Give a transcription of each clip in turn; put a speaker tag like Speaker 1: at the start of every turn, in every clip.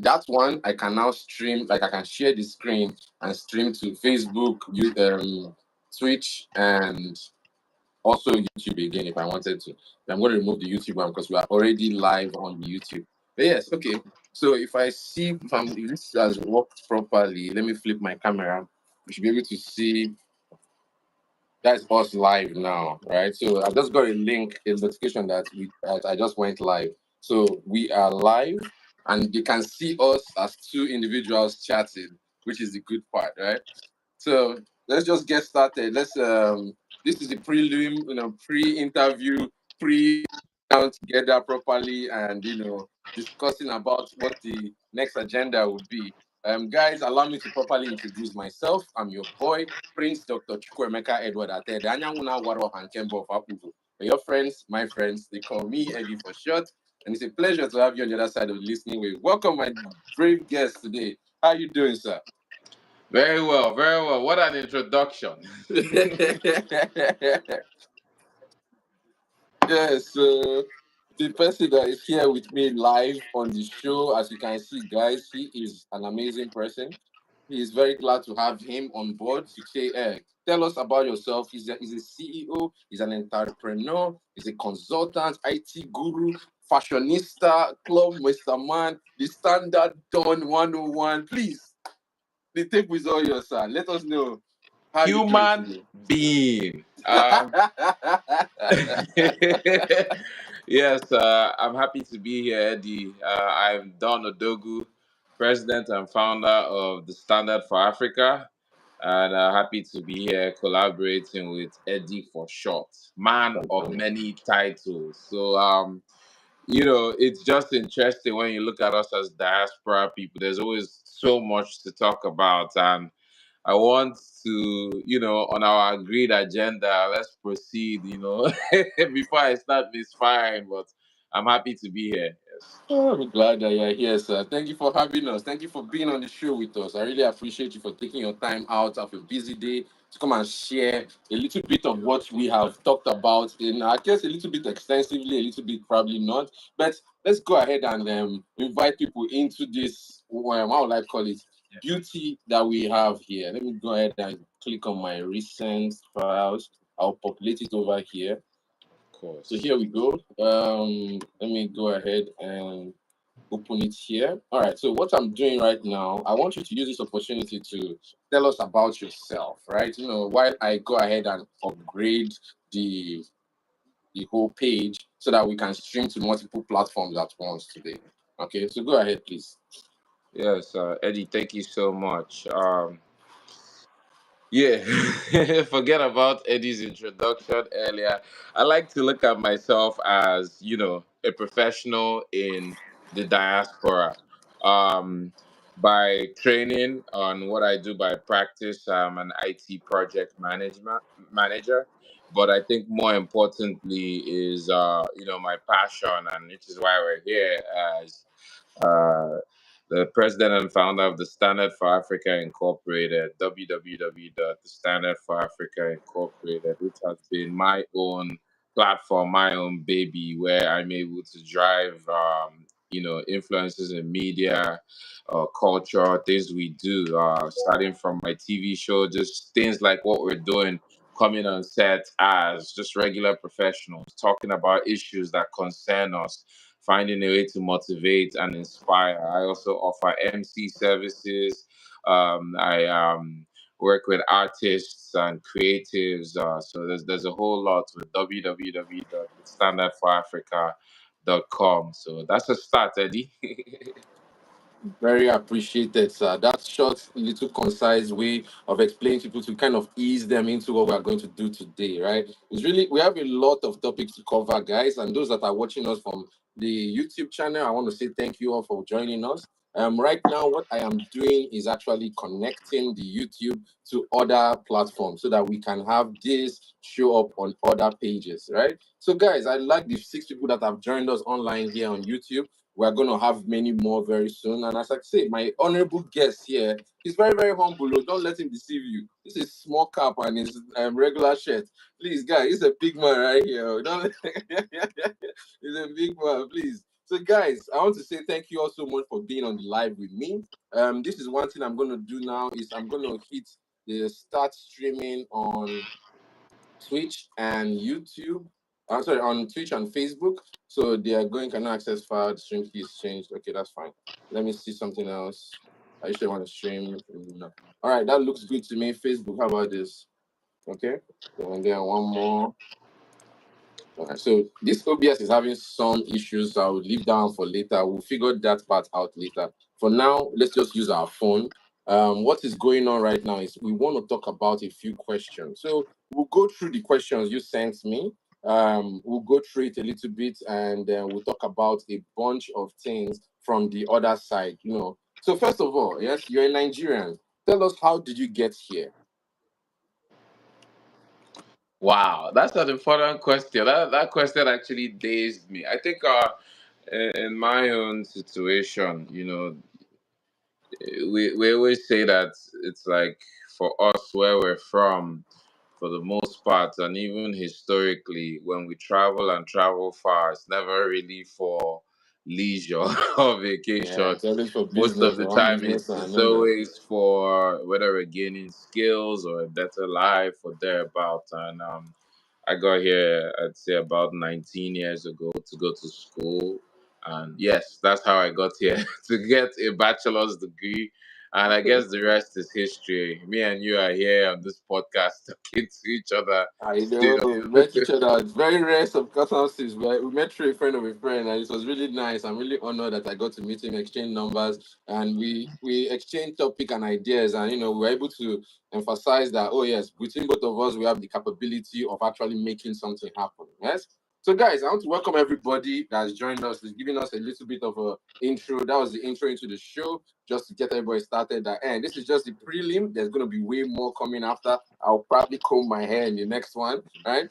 Speaker 1: that one I can now stream, like I can share the screen and stream to Facebook, Twitch, and also YouTube again if I wanted to. I'm going to remove the YouTube one because we are already live on the YouTube. But yes, okay. So if this has worked properly, let me flip my camera. We should be able to see that's us live now, right? So I just got a link, a notification that I just went live. So we are live, and you can see us as two individuals chatting, which is the good part, right? So let's just get started. This is the prelim, pre-interview, down together properly, and discussing about what the next agenda would be. Guys, allow me to properly introduce myself. I'm your boy, Prince Dr. Chukwemeka Edward Attah-Edeh. Anyanguna Waro Hankembo of Apugo. Your friends, my friends, they call me Eddy4ShoT's, and it's a pleasure to have you on the other side of the listening wave. Welcome, my brave guest today. How you doing, sir?
Speaker 2: Very well, very well. What an introduction.
Speaker 1: Yes, so the person that is here with me live on the show, as you can see, guys, he is an amazing person. He is very glad to have him on board to say, tell us about yourself. He's a CEO, he's an entrepreneur, he's a consultant, IT guru, fashionista, club Mr. Man, the standard Don 101. Please, the tape is all yours, sir. Let us know how you doing
Speaker 2: Human
Speaker 1: today.
Speaker 2: being. Yes, I'm happy to be here, Eddie. I'm Don Odogwu, president and founder of the Standard for Africa, and happy to be here collaborating with Eddy4ShoT, man of many titles. So, it's just interesting when you look at us as diaspora people. There's always so much to talk about, and I want to, on our agreed agenda, let's proceed, before I start misfiring, but I'm happy to be here. Yes.
Speaker 1: Oh, I'm glad that you're here, sir. Thank you for having us. Thank you for being on the show with us. I really appreciate you for taking your time out of a busy day to come and share a little bit of what we have talked about. In I guess a little bit extensively, a little bit probably not. But let's go ahead and invite people into this. How would I call it? Beauty that we have here. Let me go ahead and click on my recent files. I'll populate it over here.
Speaker 2: Of course.
Speaker 1: So here we go. Let me go ahead and open it here. All right. So what I'm doing right now, I want you to use this opportunity to tell us about yourself, right? While I go ahead and upgrade the the whole page so that we can stream to multiple platforms at once today. Okay. So go ahead, please.
Speaker 2: Yes, Eddie, thank you so much. Yeah, forget about Eddie's introduction earlier. I like to look at myself as, a professional in the diaspora. Um, by training on what I do by practice, I'm an IT project management manager. But I think more importantly is, my passion, and which is why we're here as uh, the president and founder of the Standard for Africa Incorporated, www.thestandardforafrica Incorporated, which has been my own platform, my own baby, where I'm able to drive, influences in media, culture, things we do, starting from my TV show, just things like what we're doing, coming on set as just regular professionals, talking about issues that concern us, finding a way to motivate and inspire. I also offer MC services. I work with artists and creatives. So there's a whole lot with www.standardforafrica.com. So that's a start, Eddie.
Speaker 1: Very appreciated, sir. That short, little, concise way of explaining to people to kind of ease them into what we are going to do today, right? It's really, we have a lot of topics to cover, guys. And those that are watching us from the YouTube channel, I want to say thank you all for joining us. Right now, what I am doing is actually connecting the YouTube to other platforms so that we can have this show up on other pages, right? So, guys, I like the 6 people that have joined us online here on YouTube. We're going to have many more very soon. And as I say, my honorable guest here is very, very humble. Oh, don't let him deceive you. This is small cap and his regular shirt. Please, guys, he's a big man right here. Oh, don't he's a big man, please. So, guys, I want to say thank you all so much for being on the live with me. This is one thing I'm going to do now is I'm going to hit the start streaming on Twitch and YouTube. I'm sorry, on Twitch and Facebook. So they are going cannot access file. The stream key is changed. Okay, that's fine. Let me see something else. I usually want to stream. No. All right, that looks good to me. Facebook, how about this? Okay. And then one more. Okay, so this OBS is having some issues. So I will leave down for later. We'll figure that part out later. For now, let's just use our phone. What is going on right now is we want to talk about a few questions. So we'll go through the questions you sent me. We'll go through it a little bit, and then we'll talk about a bunch of things from the other side. So first of all, yes, you're a Nigerian. Tell us, how did you get here?
Speaker 2: Wow, that's an important question. That question actually dazed me. I think in my own situation, we always say that it's like for us where we're from, for the most part, and even historically, when we travel and travel far, it's never really for leisure or
Speaker 1: Yeah,
Speaker 2: vacation.
Speaker 1: it's always for
Speaker 2: Most of
Speaker 1: business,
Speaker 2: the
Speaker 1: or one
Speaker 2: time,
Speaker 1: business
Speaker 2: it's
Speaker 1: or
Speaker 2: it's
Speaker 1: another.
Speaker 2: always for whether we're gaining skills or a better life or thereabout. And I got here, I'd say, about 19 years ago to go to school. And yes, that's how I got here to get a bachelor's degree. And I guess the rest is history. Me and you are here on this podcast talking to each other
Speaker 1: I know
Speaker 2: still.
Speaker 1: we met each other. It's very rare some circumstances. We met through a friend of a friend, and it was really nice. I'm really honored that I got to meet him, exchange numbers, and we exchanged topic and ideas, and we were able to emphasize that, oh yes, between both of us we have the capability of actually making something happen. Yes. So guys, I want to welcome everybody that's joined us. Is giving us a little bit of a intro. That was the intro into the show, just to get everybody started. And this is just the prelim. There's going to be way more coming after. I'll probably comb my hair in the next one, right?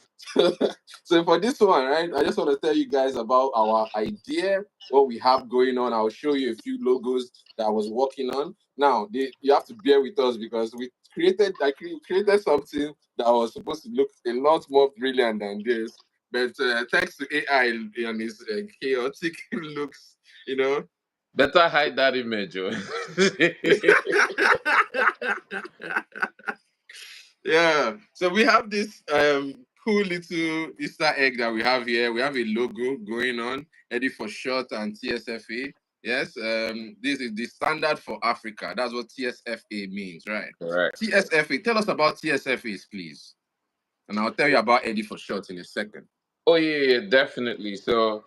Speaker 1: So for this one, right, I just want to tell you guys about our idea, what we have going on. I'll show you a few logos that I was working on. Now, you have to bear with us because I created something that was supposed to look a lot more brilliant than this. But thanks to AI and its chaotic looks, you know.
Speaker 2: Better hide that image. Oh.
Speaker 1: Yeah. So we have this cool little Easter egg that we have here. We have a logo going on, Eddy4ShoT's and TSFA. Yes. This is the standard for Africa. That's what TSFA means, right?
Speaker 2: Correct.
Speaker 1: TSFA. Tell us about TSFAs, please. And I'll tell you about Eddy4ShoT in a second.
Speaker 2: Oh, yeah, definitely. So,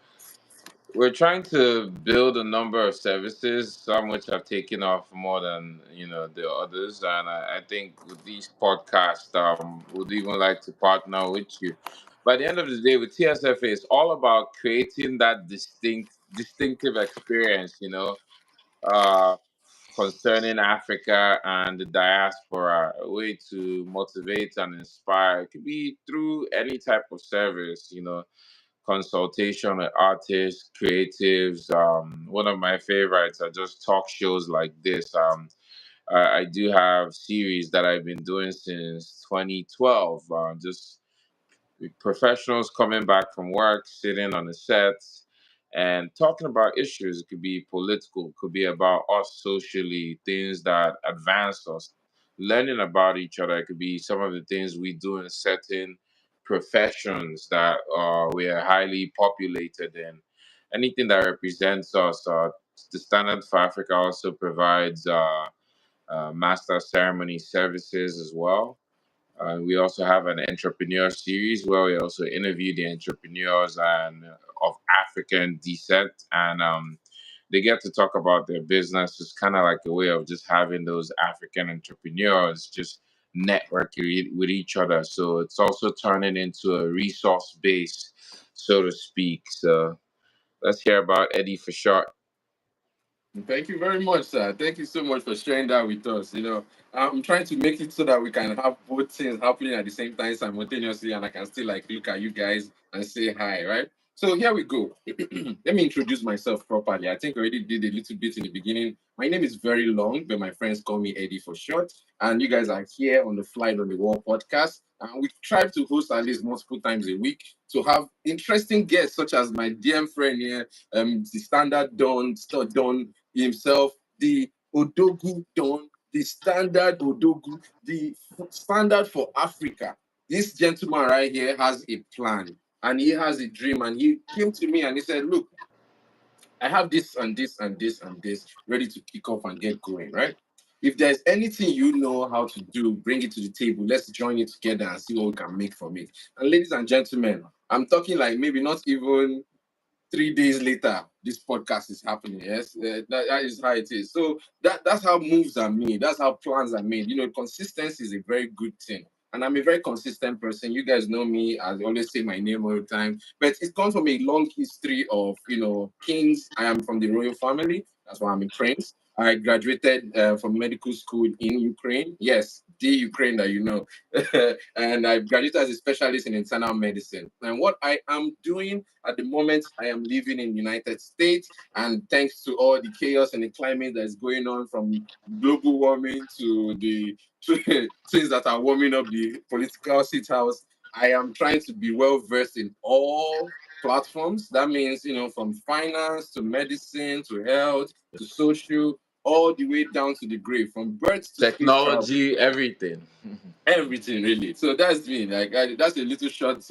Speaker 2: we're trying to build a number of services, some which have taken off more than the others, and I think with these podcasts, would even like to partner with you. By the end of the day, with TSFA, it's all about creating that distinctive experience, uh, concerning Africa and the diaspora, a way to motivate and inspire. It could be through any type of service, consultation with artists, creatives. One of my favorites are just talk shows like this. I do have series that I've been doing since 2012. Just professionals coming back from work, sitting on the sets, and talking about issues. It could be political, it could be about us socially, things that advance us, learning about each other. It could be some of the things we do in certain professions that we are highly populated in. Anything that represents us. The Standard for Africa also provides master ceremony services as well. We also have an entrepreneur series where we also interview the entrepreneurs and of African descent, and they get to talk about their business. It's kind of like a way of just having those African entrepreneurs just networking with each other. So it's also turning into a resource base, so to speak. So let's hear about Eddy for short.
Speaker 1: Thank you very much, sir. Thank you so much for sharing that with us. I'm trying to make it so that we can have both things happening at the same time simultaneously, and I can still like look at you guys and say hi, right? So here we go. Let me introduce myself properly. I think I already did a little bit in the beginning. My name is very long, but my friends call me Eddy for short. And you guys are here on the FlyEd on the Wall podcast. And we try to host at least multiple times a week to have interesting guests, such as my dear friend here, the standard Don himself, the Odogwu Don, the standard Odogwu, the standard for Africa. This gentleman right here has a plan and he has a dream, and he came to me and he said, look, I have this and this and this and this ready to kick off and get going, right? If there's anything you know how to do, bring it to the table. Let's join it together and see what we can make from it. And ladies and gentlemen, I'm talking like maybe not even 3 days later, this podcast is happening. Yes, that is how it is. So that's how moves are made. That's how plans are made. Consistency is a very good thing. And I'm a very consistent person. You guys know me. I always say my name all the time. But it comes from a long history of, kings. I am from the royal family. That's why I'm a prince. I graduated from medical school in Ukraine. Yes, the Ukraine that you know. And I graduated as a specialist in internal medicine. And what I am doing at the moment, I am living in the United States. And thanks to all the chaos and the climate that is going on, from global warming to the things that are warming up the political seat house, I am trying to be well versed in all platforms. That means, from finance to medicine to health to social, all the way down to the grave, from birth to space travel.
Speaker 2: Technology, everything.
Speaker 1: Everything really. So that's me. Like that's a little short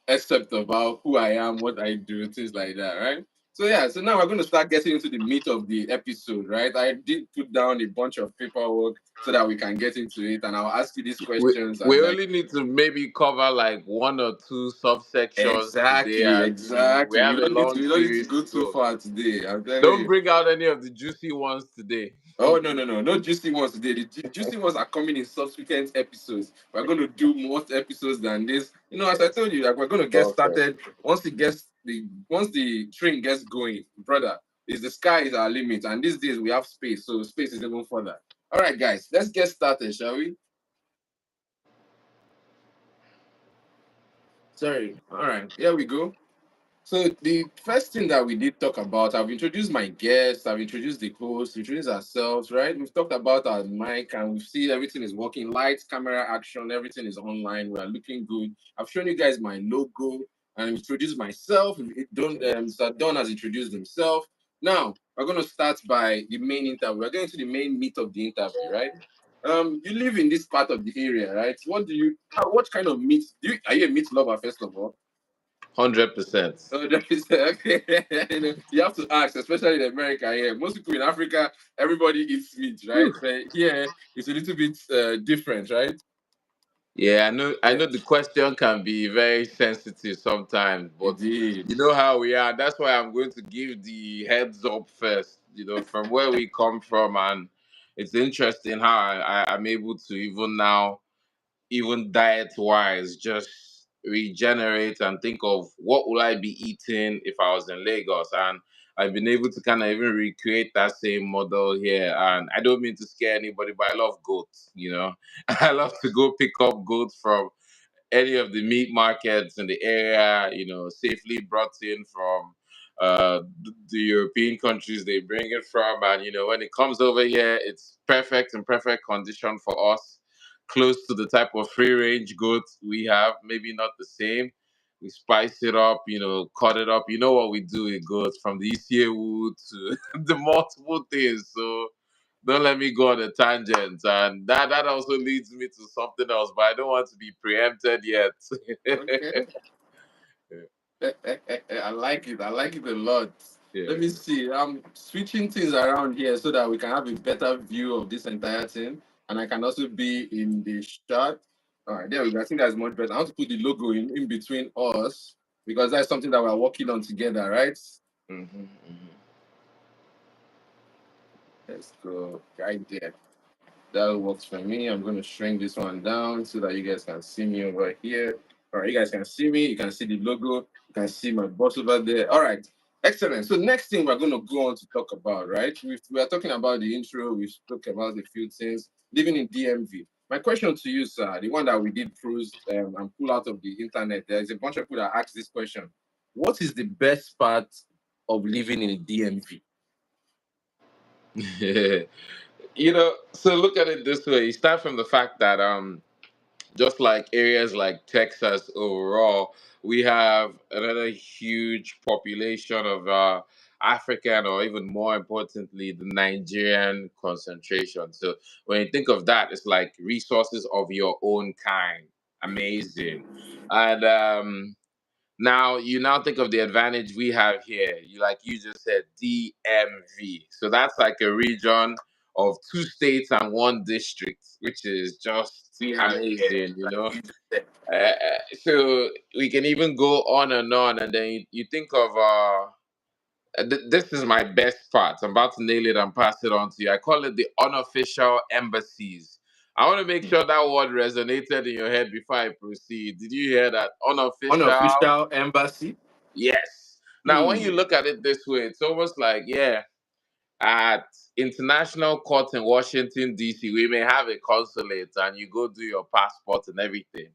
Speaker 1: excerpt about who I am, what I do, things like that, right? So yeah. So now we're going to start getting into the meat of the episode, right? I did put down a bunch of paperwork so that we can get into it, and I'll ask you these
Speaker 2: we,
Speaker 1: questions
Speaker 2: we
Speaker 1: and like.
Speaker 2: only need to maybe cover like one or two subsections today,
Speaker 1: Exactly,
Speaker 2: and we
Speaker 1: exactly.
Speaker 2: have a long
Speaker 1: We don't need to
Speaker 2: series
Speaker 1: go
Speaker 2: to
Speaker 1: too
Speaker 2: go.
Speaker 1: far today. I'm telling
Speaker 2: Don't
Speaker 1: you.
Speaker 2: bring out any of the juicy ones today.
Speaker 1: Oh no, no, no, no juicy ones today. The juicy ones are coming in subsequent episodes. We're going to do more episodes than this. As I told you, like we're going to get
Speaker 2: Okay.
Speaker 1: started once the train gets going, brother. Is the sky is our limit, and these days we have space, so space is even further. All right, guys, let's get started, shall we? Sorry. All right, here we go. So the first thing that we did talk about, I've introduced my guests, I've introduced the host, introduced ourselves, right? We've talked about our mic and we've seen everything is working, lights, camera, action, everything is online. We are looking good. I've shown you guys my logo and introduced myself. Mr. Don has introduced himself. Now we're going to start by the main interview. We're going to the main meat of the interview, right? You live in this part of the area, right? What kind of meat are you a meat lover, first of all?
Speaker 2: 100%.
Speaker 1: Oh, that is okay. You have to ask, especially in America. Here, most people in Africa, everybody eats meat, right? But here, it's a little bit different, right?
Speaker 2: Yeah, I know. I
Speaker 1: Yeah,
Speaker 2: know the question can be very sensitive sometimes, but
Speaker 1: indeed.
Speaker 2: you know how we are. That's why I'm going to give the heads up first. From where we come from, and it's interesting how I'm able to even now, even diet wise, just regenerate and think of what would I be eating if I was in Lagos. And I've been able to kind of even recreate that same model here. And I don't mean to scare anybody, but I love goats. I love to go pick up goats from any of the meat markets in the area, safely brought in from the European countries they bring it from. And, when it comes over here, it's perfect in perfect condition for us, close to the type of free range goats we have, maybe not the same. We spice it up, cut it up. You know what we do with goats, from the ECA wood to the multiple things. So don't let me go on a tangent. And that also leads me to something else, but I don't want to be preempted yet.
Speaker 1: Okay. I like it. I like it a lot.
Speaker 2: Yeah.
Speaker 1: Let me see. I'm switching things around here so that we can have a better view of this entire thing. And I can also be in the shot. All right, there we go. I think that's much better. I want to put the logo in between us because that's something that we're working on together, right?
Speaker 2: Mhm,
Speaker 1: Let's go right there. That works for me. I'm going to shrink this one down so that you guys can see me over here. All right, you guys can see me. You can see the logo. You can see my boss over there. All right, excellent. So next thing we're going to go on to talk about, right? We are talking about the intro. We spoke about a few things. Living in DMV. My question to you, sir, the one that we did cruise and pull out of the internet, there's a bunch of people that ask this question. what is the best part of living in the DMV?
Speaker 2: So look at it this way. You start from the fact that just like areas like Texas overall, we have another huge population of African, or even more importantly, the Nigerian concentration. So when you think of that, it's like resources of your own kind. Amazing. And now you now think of the advantage we have here. You just said DMV. So that's like a region of two states and one district, which is just
Speaker 1: We have here,
Speaker 2: amazing, you
Speaker 1: like
Speaker 2: know.
Speaker 1: you just said.
Speaker 2: So we can even go on, and then you think of this is my best part. I'm about to nail it and pass it on to you. I call it the unofficial embassies. I want to make sure that word resonated in your head before I proceed. Did you hear that? Unofficial.
Speaker 1: Unofficial embassy.
Speaker 2: Yes. Now, when you look at it this way, it's almost like, yeah, at international court in Washington, D.C., we may have a consulate and you go do your passport and everything.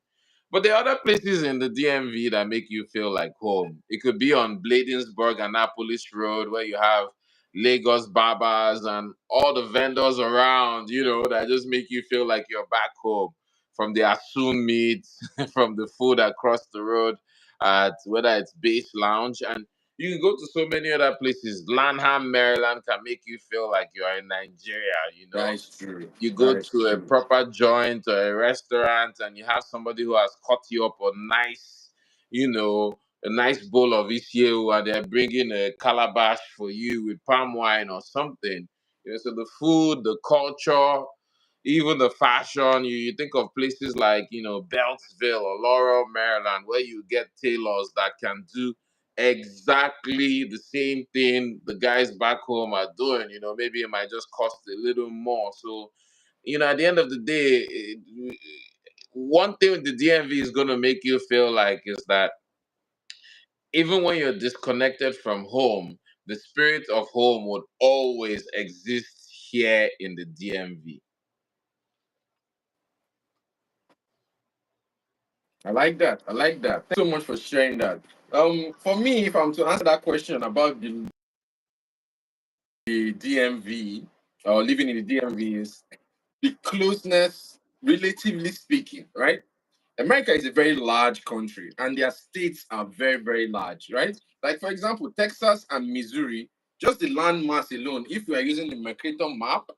Speaker 2: But there are other places in the DMV that make you feel like home. It could be on Bladensburg, Annapolis Road, where you have Lagos barbers and all the vendors around, that just make you feel like you're back home. From the Asun meat, from the food across the road, at whether it's Base Lounge. And you can go to so many other places. Lanham, Maryland can make you feel like you're in Nigeria.
Speaker 1: That is true.
Speaker 2: You go
Speaker 1: That is
Speaker 2: to a
Speaker 1: true.
Speaker 2: proper joint or a restaurant and you have somebody who has cut you up a nice bowl of isiewu, and they're bringing a calabash for you with palm wine or something. So the food, the culture, even the fashion, you think of places like, Beltsville or Laurel, Maryland, where you get tailors that can do exactly the same thing the guys back home are doing. Maybe it might just cost a little more. So, at the end of the day, one thing with the DMV is going to make you feel like is that even when you're disconnected from home, the spirit of home would always exist here in the DMV.
Speaker 1: I like that. I like that. Thanks so much for sharing that. For me, if I'm to answer that question about the DMV or living in the DMV, is the closeness, relatively speaking, right? America is a very large country and their states are very, very large, right? Like, for example, Texas and Missouri, just the land mass alone, if we are using the Mercator map,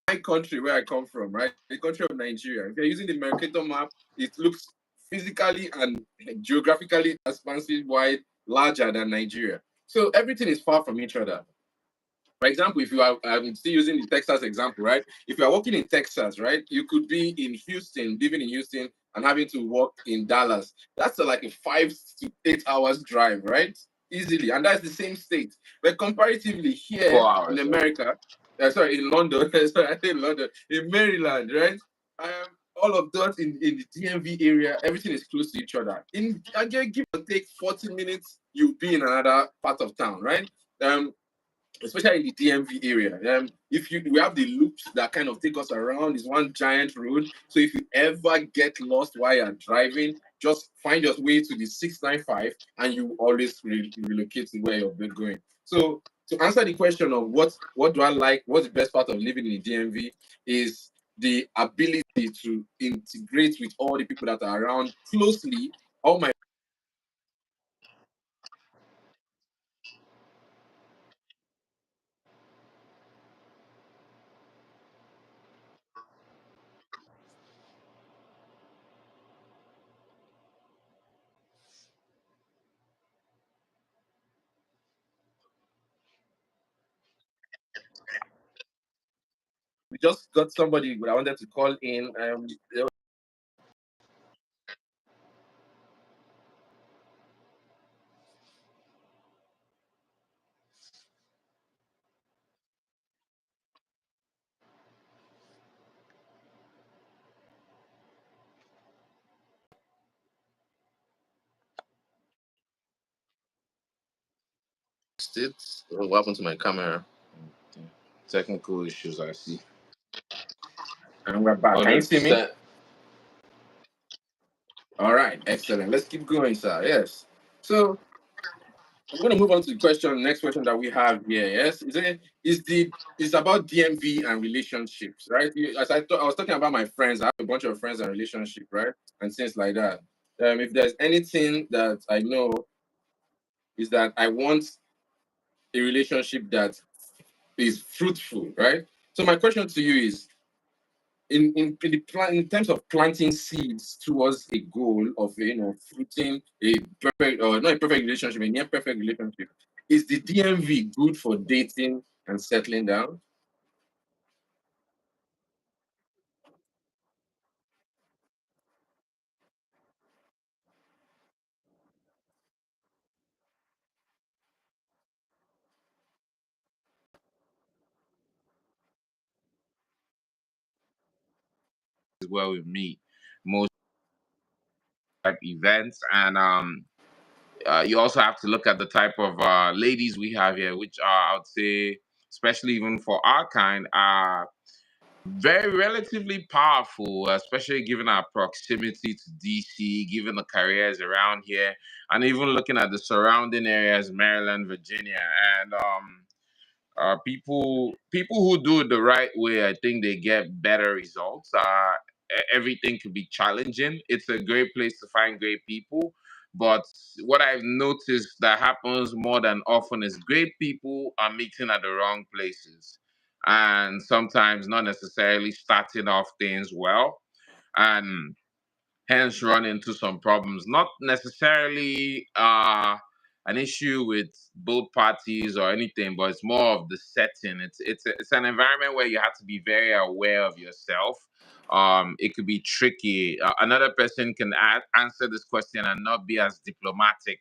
Speaker 1: my country where I come from, right? The country of Nigeria, if you're using the Mercator map, it looks physically and geographically expansive wide larger than Nigeria. So everything is far from each other. For example, if you are, I'm still using the Texas example, right? If you are working in Texas, right, you could be in Houston, living in Houston, and having to work in Dallas. That's like a 5 to 8 hours drive, right? Easily, and that's the same state. But comparatively, here
Speaker 2: 4 hours.
Speaker 1: in America, sorry, in London, sorry, I think London, in Maryland, right? All of that in the DMV area, everything is close to each other. In again, give or take 40 minutes, you'll be in another part of town, right? Especially in the DMV area. If we have the loops that kind of take us around, it's one giant road. So if you ever get lost while you're driving, just find your way to the 695 and you always relocate to where you're going. So to answer the question of what do I like, what's the best part of living in the DMV is the ability to integrate with all the people that are around closely. All my we just got somebody that I wanted to call in. What happened to my camera?
Speaker 2: Technical issues, I see.
Speaker 1: And we're back. Can you see me?
Speaker 2: 100%.
Speaker 1: All right, excellent. Let's keep going, sir. Yes. So I'm going to move on to the question. Next question that we have here. Yes, is about DMV and relationships, right? As I was talking about my friends, I have a bunch of friends and relationship, right, and things like that. If there's anything that I know is that I want a relationship that is fruitful, right? So my question to you is, in terms of planting seeds towards a goal of fruiting a perfect, or not a perfect relationship, a near perfect relationship, is the DMV good for dating and settling down?
Speaker 2: As well with me, most type events, and you also have to look at the type of ladies we have here, which are, I would say, especially even for our kind, are very relatively powerful, especially given our proximity to DC, given the careers around here, and even looking at the surrounding areas, Maryland, Virginia, and people who do it the right way, I think they get better results. Everything could be challenging. It's a great place to find great people, but what I've noticed that happens more than often is great people are meeting at the wrong places, and sometimes not necessarily starting off things well, and hence run into some problems. Not necessarily an issue with both parties or anything, but it's more of the setting. It's an environment where you have to be very aware of yourself. It could be tricky. Another person can answer this question and not be as diplomatic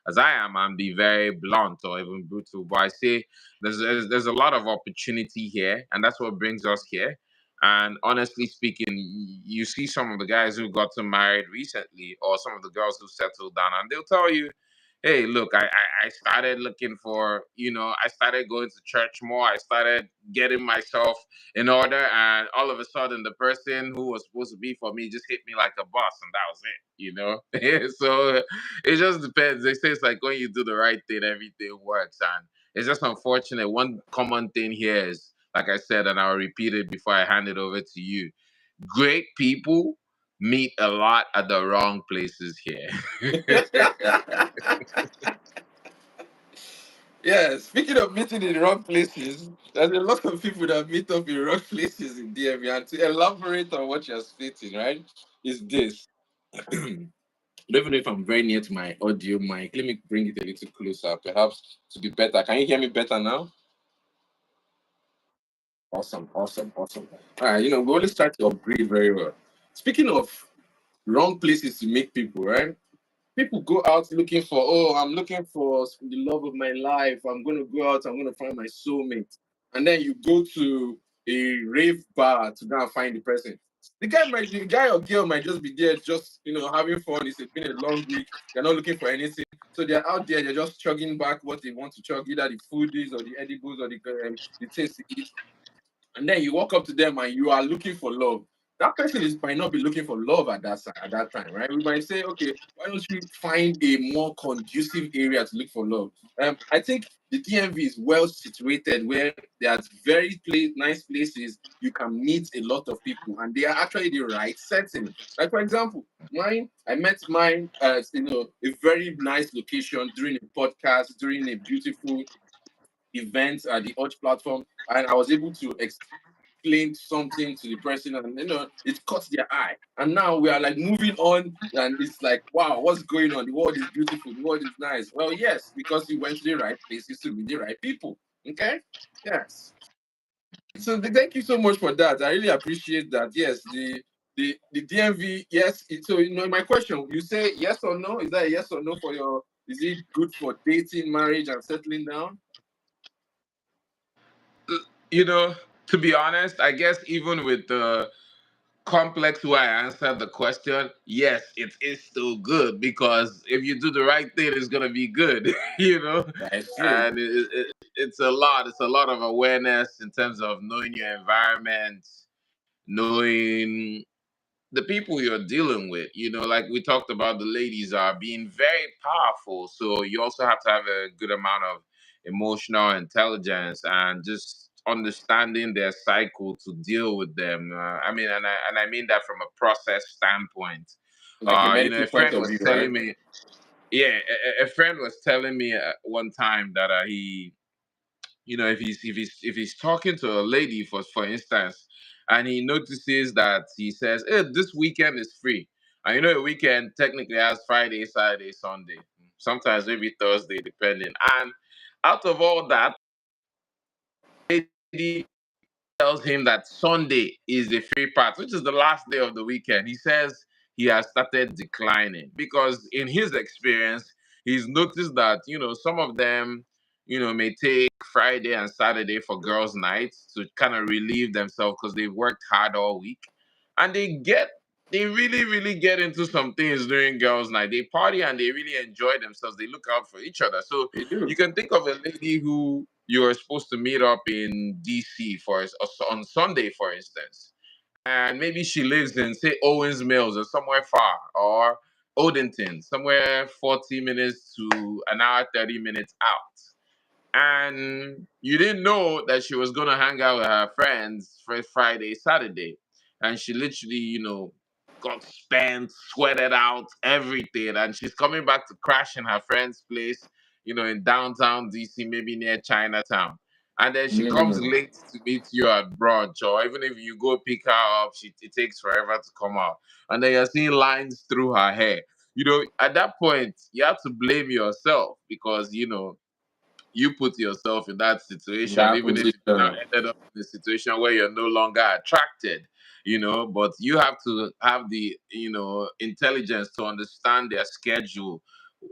Speaker 2: as I am and be very blunt or even brutal. But I say there's a lot of opportunity here, and that's what brings us here. And honestly speaking, you see some of the guys who got married recently, or some of the girls who settled down, and they'll tell you, hey, look, I started looking for, I started going to church more. I started getting myself in order. And all of a sudden, the person who was supposed to be for me just hit me like a bus. And that was it. So it just depends. They say it's like when you do the right thing, everything works. And it's just unfortunate. One common thing here is, like I said, and I'll repeat it before I hand it over to you, great people meet a lot at the wrong places here.
Speaker 1: Yeah, speaking of meeting in the wrong places, there's a lot of people that meet up in wrong places in DMV. And to elaborate on what you're stating, right, is this. I don't even know if I'm very near to my audio mic. Let me bring it a little closer, perhaps to be better. Can you hear me better now? Awesome, awesome, awesome. All right, we always try to upgrade very well. Speaking of wrong places to meet people, right? People go out looking for, oh, I'm looking for the love of my life. I'm going to go out, I'm going to find my soulmate. And then you go to a rave bar to go and find the person. The guy or girl might just be there, just having fun. It's been a long week. They're not looking for anything, so they're out there. They're just chugging back what they want to chug, either the foodies or the edibles or the things to eat. And then you walk up to them and you are looking for love. That person might not be looking for love at that time, right? We might say, okay, why don't you find a more conducive area to look for love? I think the DMV is well situated where there's very nice places you can meet a lot of people, and they are actually the right setting. Like for example, I met mine at a very nice location during a podcast, during a beautiful event at the Arch platform, and I was able to explain something to the person, and it caught their eye. And now we are like moving on, and it's like, wow, what's going on? The world is beautiful, the world is nice. Well, yes, because you went to the right places to meet the right people. Okay, yes. So thank you so much for that. I really appreciate that. Yes, the DMV. Yes. So my question, you say yes or no? Is that a yes or no for your? Is it good for dating, marriage, and settling down?
Speaker 2: you know, to be honest, I guess even with the complex way I answered the question, yes, it is still good because if you do the right thing, it's gonna be good,
Speaker 1: That's true.
Speaker 2: And it's a lot. It's a lot of awareness in terms of knowing your environment, knowing the people you're dealing with. Like we talked about, the ladies are being very powerful. So you also have to have a good amount of emotional intelligence and just understanding their cycle to deal with them. I mean, and I mean that from a process standpoint.
Speaker 1: Like a medical
Speaker 2: A
Speaker 1: point
Speaker 2: friend
Speaker 1: of
Speaker 2: was
Speaker 1: view, right?
Speaker 2: telling me, yeah, a friend was telling me one time that he, if he's talking to a lady, for instance, and he notices that he says, "Hey, this weekend is free," and a weekend technically has Friday, Saturday, Sunday, sometimes maybe Thursday, depending. And out of all that, lady tells him that Sunday is the free part, which is the last day of the weekend. He says he has started declining because, in his experience, he's noticed that, some of them, may take Friday and Saturday for girls' nights to kind of relieve themselves because they've worked hard all week. And they really, really get into some things during girls' night. They party and they really enjoy themselves. They look out for each other. So
Speaker 1: They do.
Speaker 2: you can think of a lady who you're supposed to meet up in DC on Sunday, for instance, and maybe she lives in, say, Owens Mills or somewhere far, or Odenton, somewhere 40 minutes to an hour, 30 minutes out, and you didn't know that she was going to hang out with her friends for Friday, Saturday, and she literally, got spent, sweated out, everything, and she's coming back to crash in her friend's place, in downtown DC, maybe near Chinatown. And then she comes
Speaker 1: Mm.
Speaker 2: late to meet you at brunch, or even if you go pick her up, it takes forever to come out. And then you're seeing lines through her hair. At that point, you have to blame yourself because, you put yourself in that situation,
Speaker 1: That
Speaker 2: even if you now
Speaker 1: position.
Speaker 2: ended up in a situation where you're no longer attracted, but you have to have the, intelligence to understand their schedule,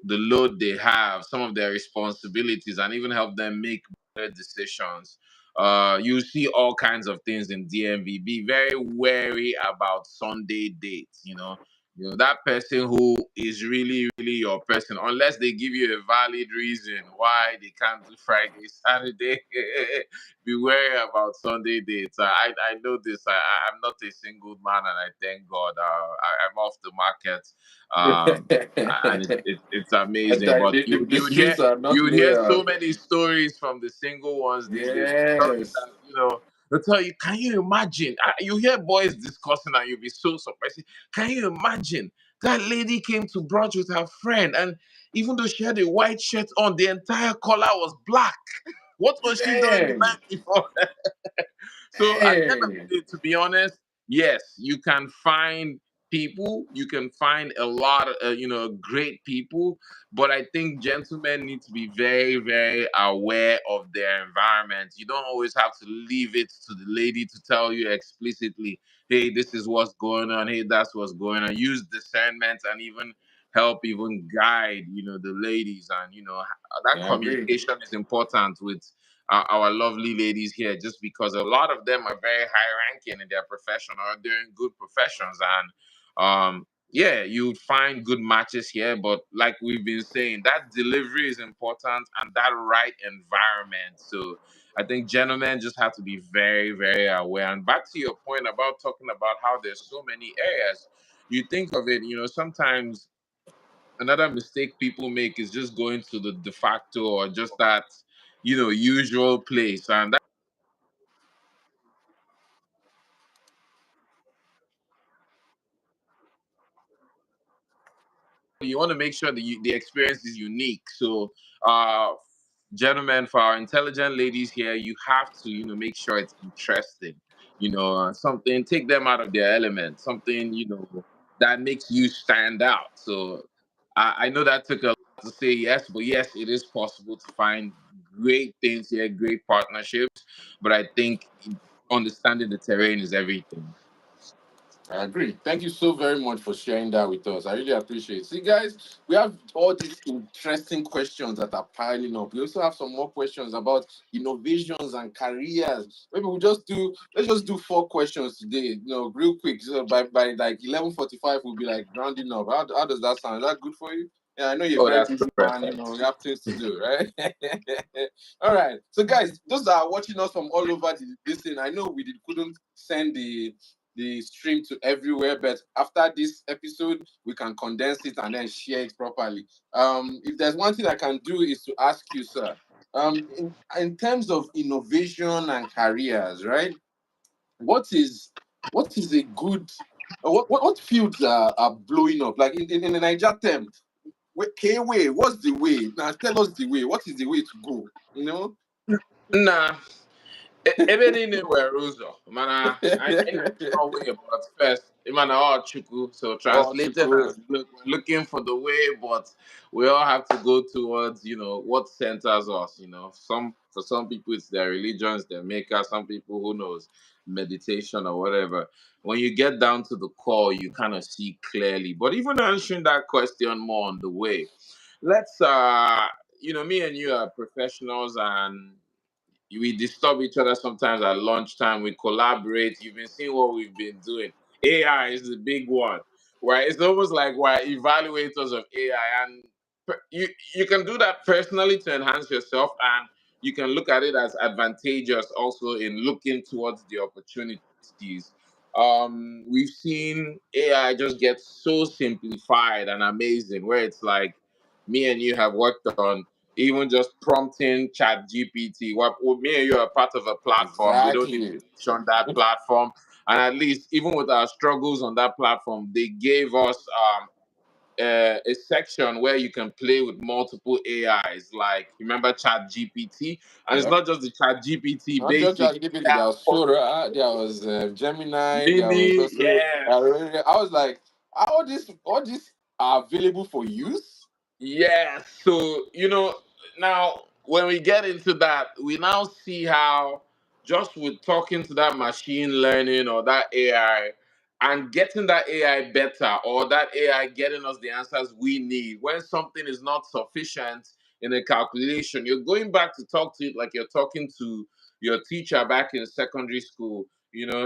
Speaker 2: the load they have, some of their responsibilities, and even help them make better decisions. You see all kinds of things in DMV. Be very wary about Sunday dates, that person who is really, really your person, unless they give you a valid reason why they can't do Friday, Saturday. Be wary about Sunday dates. I know this. I'm not a single man, and I thank God. I'm off the market, um, and it's amazing. But
Speaker 1: The streets are not
Speaker 2: you would hear
Speaker 1: loyal.
Speaker 2: so many stories from the single ones these days. Stories
Speaker 1: Yes.
Speaker 2: that, they'll tell you, can you imagine? You hear boys discussing, and you'll be so surprised. Can you imagine? That lady came to brunch with her friend, and even though she had a white shirt on, the entire collar was black. What was she doing the
Speaker 1: Damn.
Speaker 2: night before? So at the end of
Speaker 1: Hey.
Speaker 2: the day, to be honest, yes, you can find people, you can find a lot of, great people, but I think gentlemen need to be very, very aware of their environment. You don't always have to leave it to the lady to tell you explicitly, hey, this is what's going on, hey, that's what's going on. Use discernment and even help even guide, the ladies, and that
Speaker 1: I agree.
Speaker 2: communication is important with our lovely ladies here, just because a lot of them are very high ranking in their profession or doing good professions. And yeah, you would find good matches here, but like we've been saying, that delivery is important and that right environment. So I think gentlemen just have to be very, very aware. And back to your point about talking about how there's so many areas, you think of it, sometimes another mistake people make is just going to the de facto or just that, usual place. And that, you want to make sure that the experience is unique. So, gentlemen, for our intelligent ladies here, you have to, make sure it's interesting. Something, take them out of their element, something, that makes you stand out. So, I know that took a lot to say yes, but yes, it is possible to find great things here, great partnerships. But I think understanding the terrain is everything.
Speaker 1: I agree. Thank you so very much for sharing that with us. I really appreciate it. See, guys, we have all these interesting questions that are piling up. We also have some more questions about innovations and careers. Maybe let's just do 4 questions today, real quick. So by like 11:45, we'll be like rounding up. How does that sound? Is that good for you? Yeah, I know you're a
Speaker 2: Oh,
Speaker 1: very
Speaker 2: that's
Speaker 1: busy man,
Speaker 2: perfect.
Speaker 1: you have things to do, right? All right. So guys, those that are watching us from all over this thing, I know couldn't send the stream to everywhere. But after this episode, we can condense it and then share it properly. If there's one thing I can do is to ask you, sir, in terms of innovation and careers, right? What is a good what fields are blowing up? Like in the Niger term, K-way, what's the way? Now tell us the way. What is the way to go? You know?
Speaker 2: Nah, ebe niile nwere ụzọ mana anyị na-achọ way, but first ịma na ọ Chukwu, so
Speaker 1: Oh, to
Speaker 2: translated
Speaker 1: go.
Speaker 2: as look, we're looking for the way, but we all have to go towards what centers us. For some people it's their religions, their maker. Some people, who knows, meditation or whatever. When you get down to the core, you kind of see clearly. But even answering that question more on the way, let's me and you are professionals, and we disturb each other sometimes at lunchtime. We collaborate. You've been seeing what we've been doing. AI is the big one, right? It's almost like we're evaluators of AI, and you can do that personally to enhance yourself, and you can look at it as advantageous also in looking towards the opportunities. We've seen AI just get so simplified and amazing, where it's like me and you have worked on even just prompting chat GPT. Well, me and you are part of a platform. We don't need to
Speaker 1: Exactly.
Speaker 2: mention that platform. And at least, even with our struggles on that platform, they gave us a section where you can play with multiple AIs. Like, remember chat GPT? And it's
Speaker 1: Yep.
Speaker 2: not just the chat GPT
Speaker 1: Not just
Speaker 2: basic.
Speaker 1: ChatGPT, there
Speaker 2: That
Speaker 1: was Sora, there was Gemini, there was
Speaker 2: mini,
Speaker 1: also
Speaker 2: yes.
Speaker 1: I was like, all these are available for use.
Speaker 2: Yeah, so now when we get into that, we now see how just with talking to that machine learning or that AI and getting that AI better, or that AI getting us the answers we need when something is not sufficient in a calculation, you're going back to talk to it like you're talking to your teacher back in secondary school.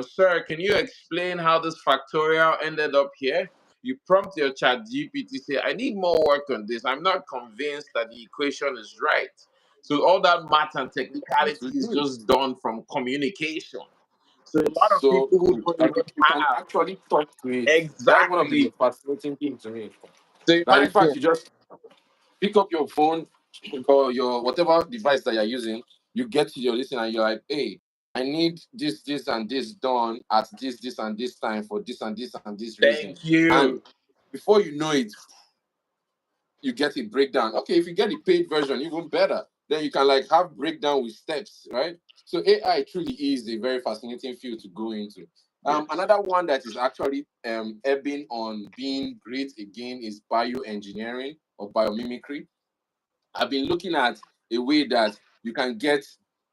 Speaker 2: Sir, can you explain how this factorial ended up here? You prompt your chat GPT, say, I need more work on this. I'm not convinced that the equation is right. So all that math and
Speaker 1: It's
Speaker 2: technicality is
Speaker 1: good.
Speaker 2: just done from communication. So a
Speaker 1: It's
Speaker 2: lot of
Speaker 1: so
Speaker 2: people who
Speaker 1: cool.
Speaker 2: don't
Speaker 1: Like
Speaker 2: even
Speaker 1: you can
Speaker 2: have
Speaker 1: actually talk to it. That's one of the
Speaker 2: exactly.
Speaker 1: most fascinating things to me.
Speaker 2: So
Speaker 1: That in fact
Speaker 2: imagine,
Speaker 1: you just pick up your phone or your whatever device that you're using, you get to your listen and you're like, hey, I need this, and this done at this, and this time for this and this and this reason.
Speaker 2: thank you.
Speaker 1: And before you know it, you get a breakdown. Okay, if you get the paid version, even better. Then you can like have breakdown with steps, right? So AI truly is a very fascinating field to go into.
Speaker 2: Yes.
Speaker 1: Another one that is actually ebbing on being great again is bioengineering or biomimicry. I've been looking at a way that you can get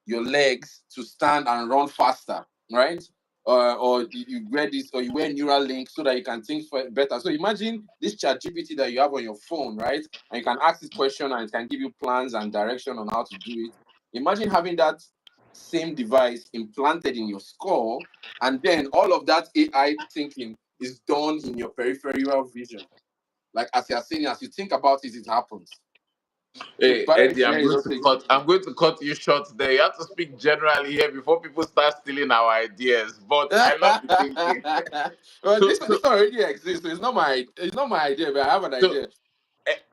Speaker 1: your legs to stand and run faster, right? Or you wear this, or you wear neural link so that you can think better. So imagine this chat GPT that you have on your phone, right? And you can ask this question and it can give you plans and direction on how to do it. Imagine having that same device implanted in your skull, and then all of that AI thinking is done in your peripheral vision. Like as you're saying, as you think about it, it happens. So
Speaker 2: Hey Eddie,
Speaker 1: bioengineering is also
Speaker 2: I'm going to cut you short there. You have to speak generally here before people start stealing our ideas. But I love the thinking.
Speaker 1: well,
Speaker 2: So
Speaker 1: this already exists. So it's not my idea, but I have an
Speaker 2: so
Speaker 1: idea.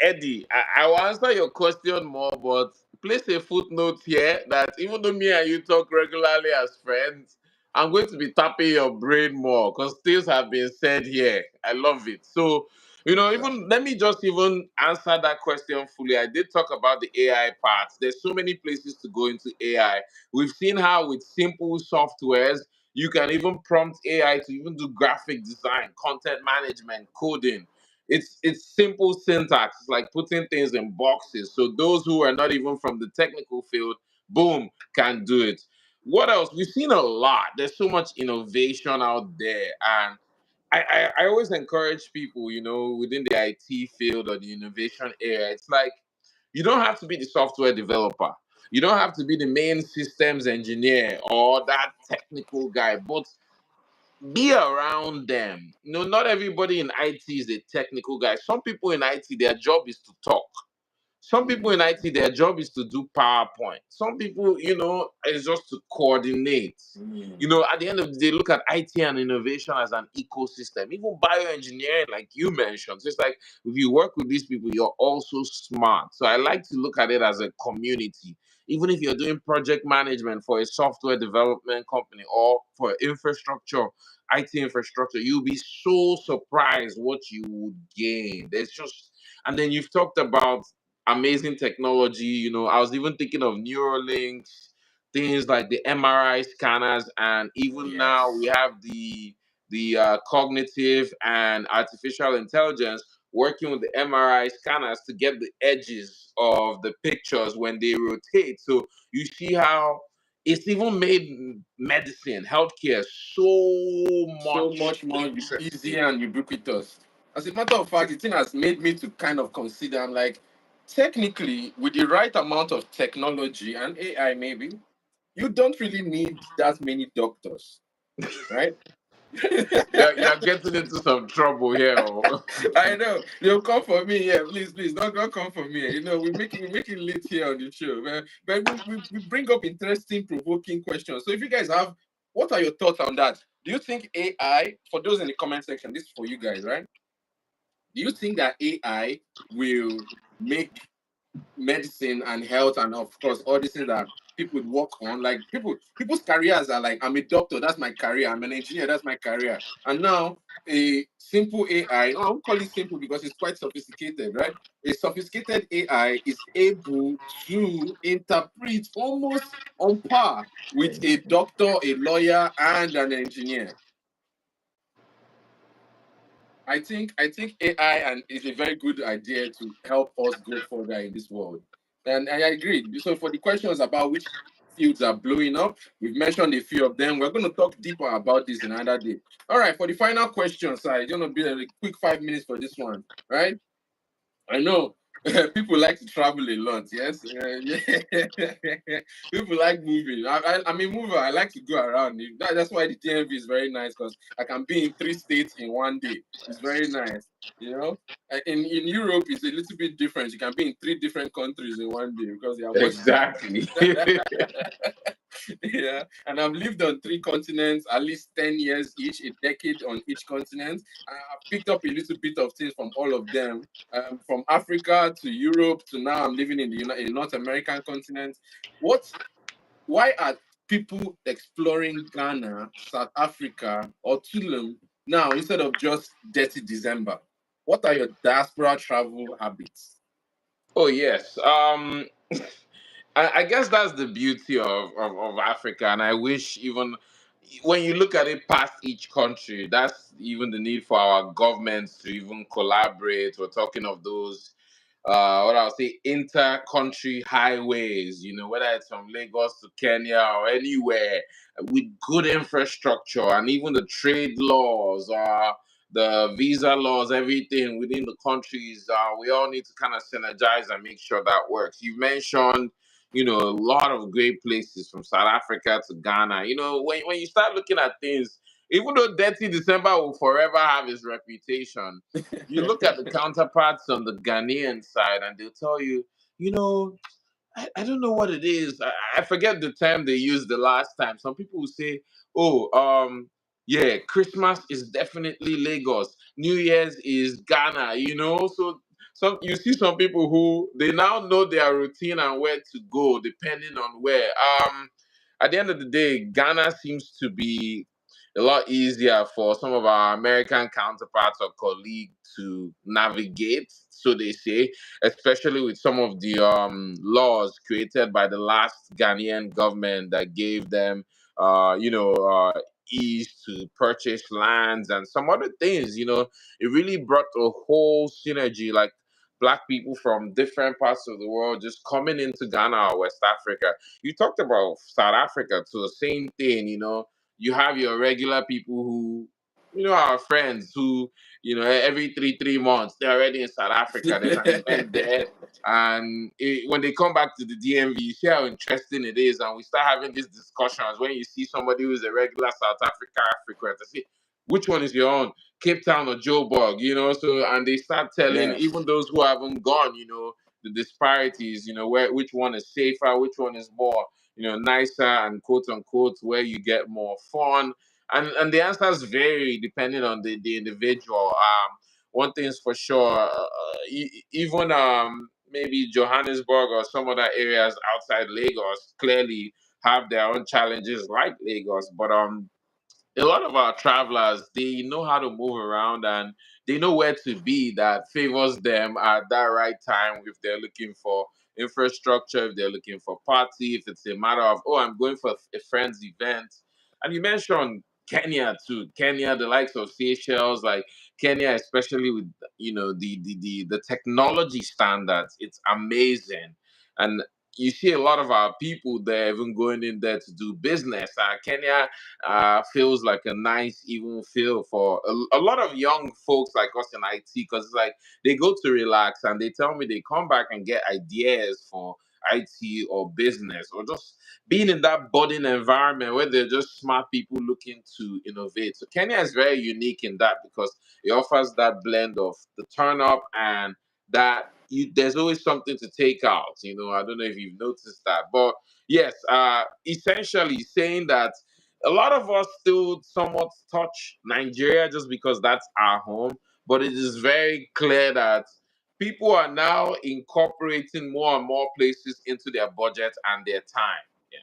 Speaker 2: Eddie, I will answer your question more, but place a footnote here that even though me and you talk regularly as friends, I'm going to be tapping your brain more because things have been said here. I love it. So, even let me just even answer that question fully. I did talk about the AI parts. There's so many places to go into AI. We've seen how with simple softwares, you can even prompt AI to even do graphic design, content management, coding. It's simple syntax. It's like putting things in boxes. So those who are not even from the technical field, boom, can do it. What else? We've seen a lot. There's so much innovation out there, and I always encourage people, within the IT field or the innovation area. It's like you don't have to be the software developer. You don't have to be the main systems engineer or that technical guy, but be around them. Not everybody in IT is a technical guy. Some people in IT, their job is to talk. Some people in IT, their job is to do PowerPoint. Some people, it's just to coordinate. At the end of the day, look at IT and innovation as an ecosystem. Even bioengineering, like you mentioned. So it's like if you work with these people, you're also smart. So I like to look at it as a community. Even if you're doing project management for a software development company or for infrastructure, IT infrastructure, you'll be so surprised what you would gain. And then you've talked about amazing technology. I was even thinking of Neuralinks, things like the MRI scanners, and even now we have the cognitive and artificial intelligence working with the MRI scanners to get the edges of the pictures when they rotate. So you see how it's even made medicine, healthcare
Speaker 1: So much more easy and ubiquitous. As a matter of fact, the thing has made me to kind of consider, I'm like, technically, with the right amount of technology and AI, maybe, you don't really need that many doctors, right?
Speaker 2: you're getting into some trouble here.
Speaker 1: I know you'll come for me. Yeah, please, please, don't come for me. We're making late here on the show, man. But we bring up interesting, provoking questions. So if you guys have, what are your thoughts on that? Do you think AI? For those in the comment section, this is for you guys, right? Do you think that AI will make medicine and health and of course all these things that people would work on, like people's careers are like, I'm a doctor, that's my career, I'm an engineer, that's my career, and now a simple AI, I won't call it simple because it's quite sophisticated, right? A sophisticated AI is able to interpret almost on par with a doctor, a lawyer, and an engineer. I think AI and is a very good idea to help us go further in this world. And I agree. So for the questions about which fields are blowing up, we've mentioned a few of them. We're going to talk deeper about this in another day. All right, for the final question, sir, it's going to be a quick 5 minutes for this one, right? I know people like to travel a lot. Yes, yeah. People like moving. I'm a mover. I like to go around. That's why the DMV is very nice because I can be in 3 states in one day. It's very nice. In Europe, it's a little bit different. You can be in 3 different countries in one day because they are much.
Speaker 2: Exactly.
Speaker 1: Yeah, and I've lived on 3 continents, at least 10 years each, a decade on each continent. I've picked up a little bit of things from all of them, from Africa to Europe to now I'm living in the North American continent. Why are people exploring Ghana, South Africa, or Tulum now instead of just dirty December? What are your diaspora travel habits?
Speaker 2: Oh yes. I guess that's the beauty of Africa, and I wish even when you look at it past each country, that's even the need for our governments to even collaborate. We're talking of those, what I'll say, inter-country highways. Whether it's from Lagos to Kenya or anywhere, with good infrastructure and even the trade laws, the visa laws, everything within the countries. We all need to kind of synergize and make sure that works. You mentioned a lot of great places from South Africa to Ghana. When you start looking at things, even though Dirty December will forever have his reputation, you look at the counterparts on the Ghanaian side and they'll tell you, you know, I don't know what it is. I forget the term they used the last time. Some people will say, oh, yeah, Christmas is definitely Lagos. New Year's is Ghana, So you see some people who they now know their routine and where to go depending on where. At the end of the day, Ghana seems to be a lot easier for some of our American counterparts or colleagues to navigate, so they say, especially with some of the laws created by the last Ghanaian government that gave them, ease to purchase lands and some other things. It really brought a whole synergy, like Black people from different parts of the world just coming into Ghana or West Africa. You talked about South Africa, so the same thing. You have your regular people who, our friends who, every three months they're already in South Africa. There's an event there, and when they come back to the DMV, you see how interesting it is, and we start having these discussions when you see somebody who's a regular South Africa frequenter. Say, which one is your own, Cape Town or Joburg? So, and they start telling
Speaker 1: Yes.
Speaker 2: even those who haven't gone, the disparities, which one is safer, which one is more, nicer and quote unquote, where you get more fun. And the answers vary depending on the individual. One thing's for sure, even maybe Johannesburg or some other areas outside Lagos clearly have their own challenges like Lagos, but a lot of our travelers, they know how to move around and they know where to be that favors them at that right time, if they're looking for infrastructure, if they're looking for party, if it's a matter of, oh, I'm going for a friend's event. And you mentioned Kenya too. Kenya, the likes of Seychelles, like Kenya, especially with the technology standards, it's amazing. And you see a lot of our people there even going in there to do business. Kenya feels like a nice even feel for a lot of young folks like us in IT, because it's like they go to relax and they tell me they come back and get ideas for IT or business, or just being in that budding environment where they're just smart people looking to innovate. So Kenya is very unique in that because it offers that blend of the turn up and that there's always something to take out. I don't know if you've noticed that, but yes, essentially saying that a lot of us still somewhat touch Nigeria just because that's our home, but it is very clear that people are now incorporating more and more places into their budget and their time. Yeah.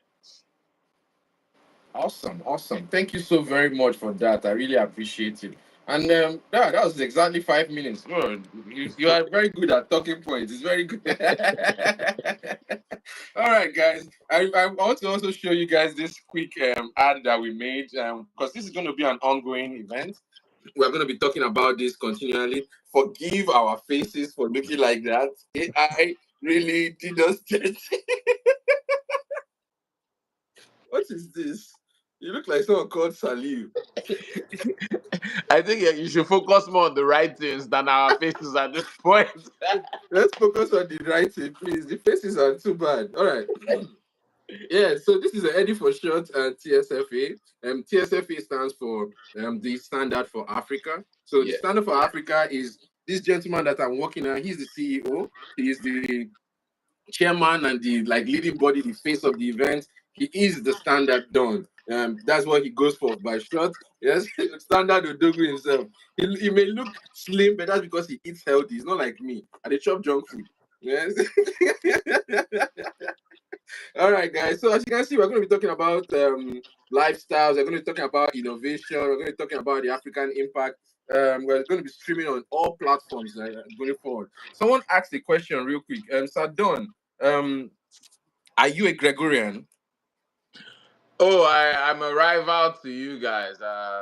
Speaker 1: Awesome, awesome. Thank you so very much for that. I really appreciate it. And that was exactly 5 minutes. Oh, you are very good at talking points. It's very good. All right, guys. I want to also show you guys this quick ad that we made because this is going to be an ongoing event. We're going to be talking about this continually. Forgive our faces for looking like that. AI really did us dirty. What is this? You look like someone called Salil.
Speaker 2: I think you should focus more on the right things than our faces at this point.
Speaker 1: Let's focus on the writing, please. The faces are too bad. All right. Yeah, so this is an Eddy4ShoT's TSFA. TSFA stands for the Standard for Africa. So the
Speaker 2: Yeah.
Speaker 1: Standard for Africa is this gentleman that I'm working on. He's the CEO. He is the chairman and the leading body, the face of the event. He is the standard done. That's what he goes for by short. Yes, standard Odogwu himself. He may look slim, but that's because he eats healthy. He's not like me. I dey chop junk food. Yes. All right, guys. So as you can see, we're going to be talking about lifestyles. We're going to be talking about innovation. We're going to be talking about the African impact. We're going to be streaming on all platforms going forward. Someone asked a question real quick. Sadon, are you a Gregorian?
Speaker 2: Oh, I'm a rival to you guys.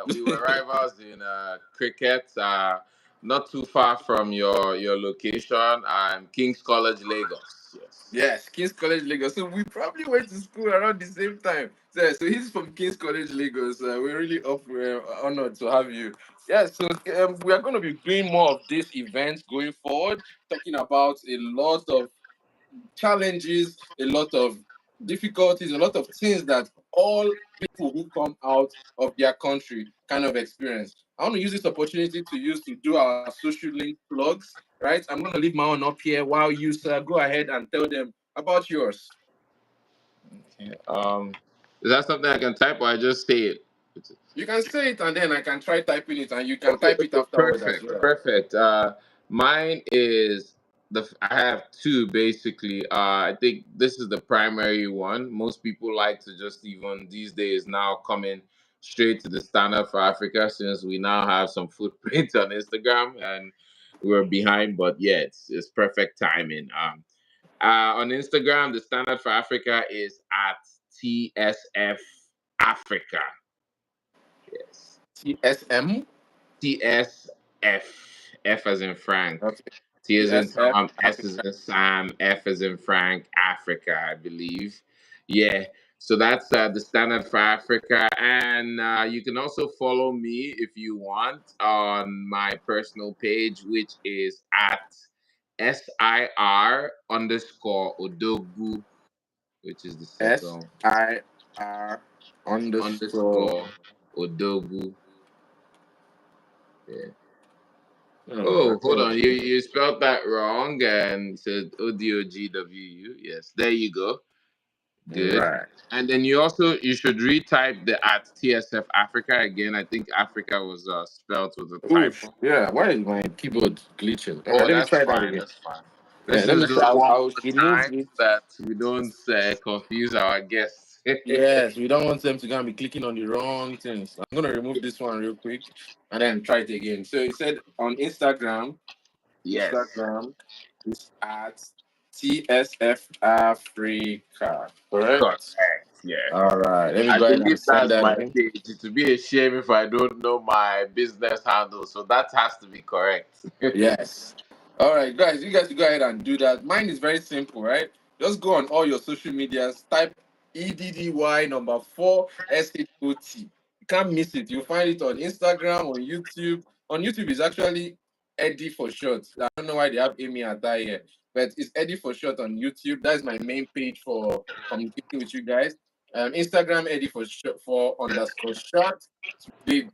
Speaker 2: We were rivals in cricket, not too far from your location. I'm King's College, Lagos. Yes.
Speaker 1: Yes, King's College Lagos. So we probably went to school around the same time. So he's from King's College Lagos. We're really honored to have you. Yeah, so we are going to be doing more of these events going forward, talking about a lot of challenges, a lot of difficulties, a lot of things that all people who come out of their country kind of experience. I want to use this opportunity to do our social link plugs, right? I'm going to leave my own up here while you, sir, go ahead and tell them about yours.
Speaker 2: Okay. Is that something I can type or I just say it?
Speaker 1: You can say it and then I can try typing it and you can
Speaker 2: Okay,
Speaker 1: type it
Speaker 2: okay,
Speaker 1: afterward as
Speaker 2: perfect,
Speaker 1: well.
Speaker 2: perfect. Mine is I have two basically. I think this is the primary one. Most people like to just even these days now coming straight to the Standard for Africa since we now have some footprint on Instagram and we're behind, but yeah, it's perfect timing. On Instagram, the Standard for Africa is at TSF Africa. Yes.
Speaker 1: TSM?
Speaker 2: TSF. F as in Frank.
Speaker 1: Okay.
Speaker 2: T as in
Speaker 1: TSF
Speaker 2: Tom. S as
Speaker 1: Africa.
Speaker 2: in Sam. F as in Frank. Africa, I believe. Yeah. So that's the standard for Africa. And you can also follow me if you want on my personal page, which is at SIR underscore Odogwu, which is the second
Speaker 1: SIR underscore.
Speaker 2: underscore Odogwu. Yeah. Oh, hold on. You spelled that wrong and said Odogwu. Yes, there you go. Good.
Speaker 1: Right.
Speaker 2: And then you should retype the at TSF Africa again. I think Africa was spelled with a
Speaker 1: Oof.
Speaker 2: typo.
Speaker 1: Yeah. Why is my keyboard glitching? All right.
Speaker 2: Oh,
Speaker 1: Let me
Speaker 2: that's
Speaker 1: try that
Speaker 2: fine.
Speaker 1: again.
Speaker 2: That's fine.
Speaker 1: Yeah.
Speaker 2: Let's
Speaker 1: Let me
Speaker 2: just do
Speaker 1: try.
Speaker 2: it one
Speaker 1: I'll
Speaker 2: more
Speaker 1: remove
Speaker 2: time
Speaker 1: it.
Speaker 2: so that we don't confuse our guests.
Speaker 1: Yes, we don't want them to go and be clicking on the wrong things. I'm gonna remove this one real quick and then try it again. So it said on Instagram.
Speaker 2: Yes.
Speaker 1: Instagram is at TSF Africa. Correct.
Speaker 2: Correct. Yeah.
Speaker 1: All right. Let me
Speaker 2: I
Speaker 1: go ahead
Speaker 2: believe
Speaker 1: and send
Speaker 2: that's
Speaker 1: that
Speaker 2: my
Speaker 1: in.
Speaker 2: page. It would be a shame if I don't know my business handle. So that has to be correct.
Speaker 1: Yes. All right, guys, you guys can go ahead and do that. Mine is very simple, right? Just go on all your social medias, type EDDY number 4SHOT. You can't miss it. You'll find it on Instagram, on YouTube. On YouTube, it's actually Eddy for short. I don't know why they have Amy Attah here, but it's Eddy for short on YouTube. That's my main page for communicating with you guys. Instagram, Eddy for short, for underscore short. They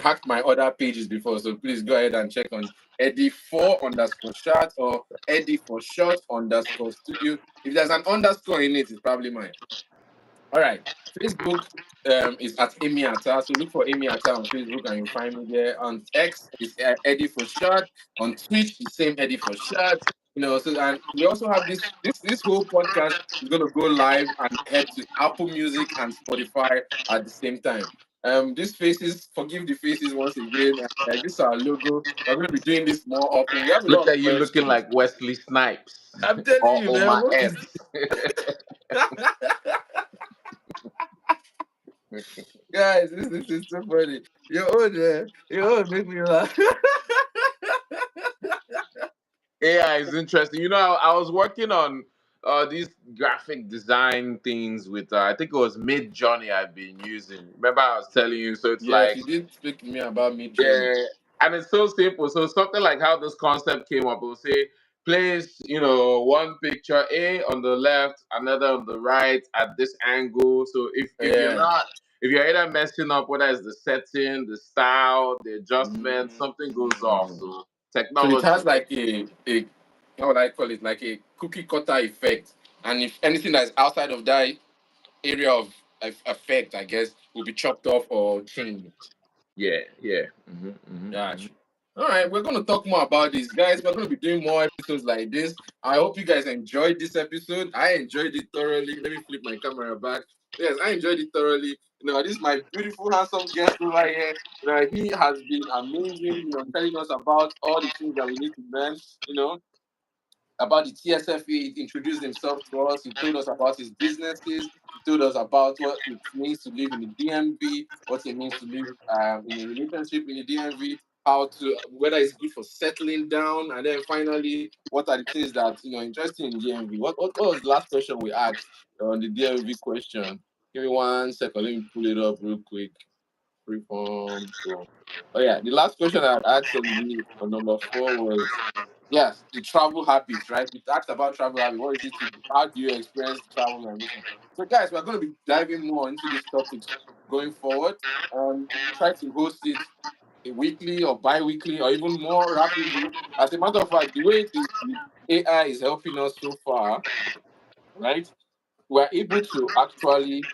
Speaker 1: hacked my other pages before, so please go ahead and check on Eddy4 underscore short or Eddy4ShoT underscore studio. If there's an underscore in it, it's probably mine. All right. Facebook is at Amy Attah. So look for Amy Attah on Facebook and you'll find me there. On X is Eddy4ShoT. On Twitch, the same Eddy4ShoT. You know, so and we also have this whole podcast is gonna go live and head to Apple Music and Spotify at the same time. These faces, forgive the faces once again. This is our logo. We're gonna be doing this more often. We have a lot
Speaker 2: Look
Speaker 1: of
Speaker 2: at you looking
Speaker 1: questions.
Speaker 2: like Wesley Snipes
Speaker 1: I'm telling
Speaker 2: or
Speaker 1: you, man.
Speaker 2: Omar
Speaker 1: What is
Speaker 2: Epps.
Speaker 1: Guys, this is so funny. Your own make me laugh.
Speaker 2: AI is interesting. I was working on these graphic design things with I think it was Mid Journey I've been using. Remember I was telling you, so it's
Speaker 1: Yes,
Speaker 2: like
Speaker 1: you did speak to me about Mid Journey.
Speaker 2: yeah, and it's so simple. So something like how this concept came up, it will say place, one picture A on the left, another on the right at this angle. So if you're
Speaker 1: Yeah.
Speaker 2: not if you're either messing up whether it's the setting, the style, the adjustment,
Speaker 1: Mm.
Speaker 2: something goes off. So
Speaker 1: So it has
Speaker 2: technology.
Speaker 1: like a how would I call it? Like a cookie cutter effect. And if anything that's outside of that area of effect, I guess, will be chopped off or changed.
Speaker 2: Yeah, yeah. Hmm.
Speaker 1: Gotcha. All right, we're going to talk more about this, guys. We're going to be doing more episodes like this. I hope you guys enjoyed this episode. I enjoyed it thoroughly. Let me flip my camera back. Yes, I enjoyed it thoroughly. This is my beautiful, handsome guest over here. He has been amazing, telling us about all the things that we need to learn. About the TSFA. He introduced himself to us. He told us about his businesses. He told us about what it means to live in the DMV, what it means to live in a relationship in the DMV, how to whether it's good for settling down, and then finally, what are the things that interesting in DMV. What was the last question we asked on the DMV question? Give me 1 second. Let me pull it up real quick. Freeform. Cool. Oh yeah, the last question I had asked on number 4 was yes, the travel habits, right? We talked about travel habits. What is it? How do you experience travel and everything? So guys, we're going to be diving more into this topic going forward. Try to host it weekly or bi-weekly or even more rapidly. As a matter of fact, the way the AI is helping us so far, right? We're able to actually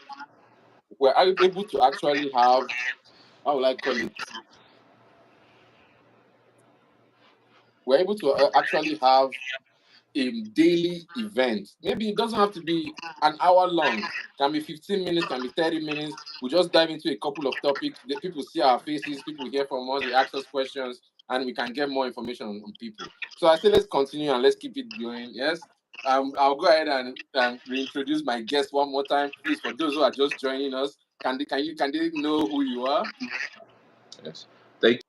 Speaker 1: have, how will I call it? We're able to actually have a daily event. Maybe it doesn't have to be an hour long. Can be 15 minutes, can be 30 minutes. We just dive into a couple of topics. The people see our faces, people hear from us, they ask us questions, and we can get more information on people. So I say let's continue and let's keep it going. Yes. I'll go ahead and reintroduce my guest one more time. Please, for those who are just joining us, can they know who you are?
Speaker 2: Yes. Thank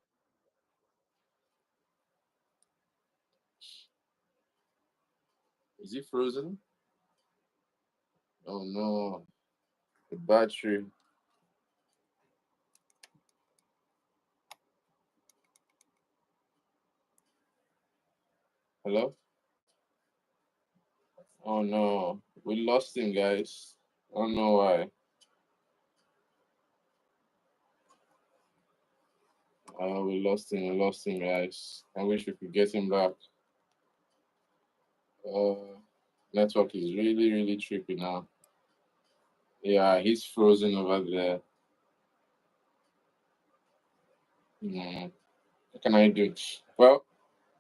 Speaker 1: Is he frozen? Oh no, the battery. Hello? Oh no, we lost him, guys. I don't know why. We lost him. We lost him, guys. I wish we could get him back. Network is really, really tricky now. Yeah, he's frozen over there. What can I do? Well,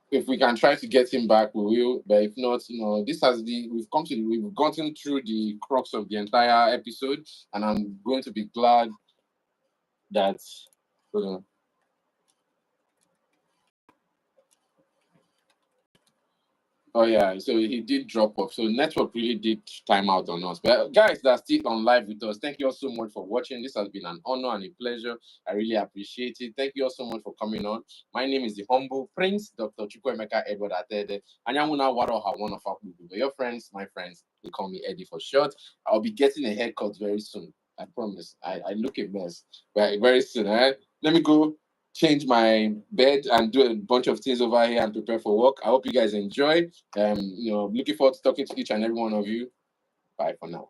Speaker 1: if we can try to get him back, we will. But if not, this has we've gotten through the crux of the entire episode, and I'm going to be glad that. Hold on. Oh yeah, so he did drop off. So network really did time out on us. But guys that are still on live with us, thank you all so much for watching. This has been an honor and a pleasure. I really appreciate it. Thank you all so much for coming on. My name is the humble Prince, Dr. Chukwuemeka Eddy Attah-Edeh. Anyamuna Waroha, one of our people. Your friends, my friends, they call me Eddy4ShoT's. I'll be getting a haircut very soon. I promise. I look a mess. But very soon. Let me go change my bed and do a bunch of things over here and prepare for work. I hope you guys enjoy. Looking forward to talking to each and every one of you. Bye for now.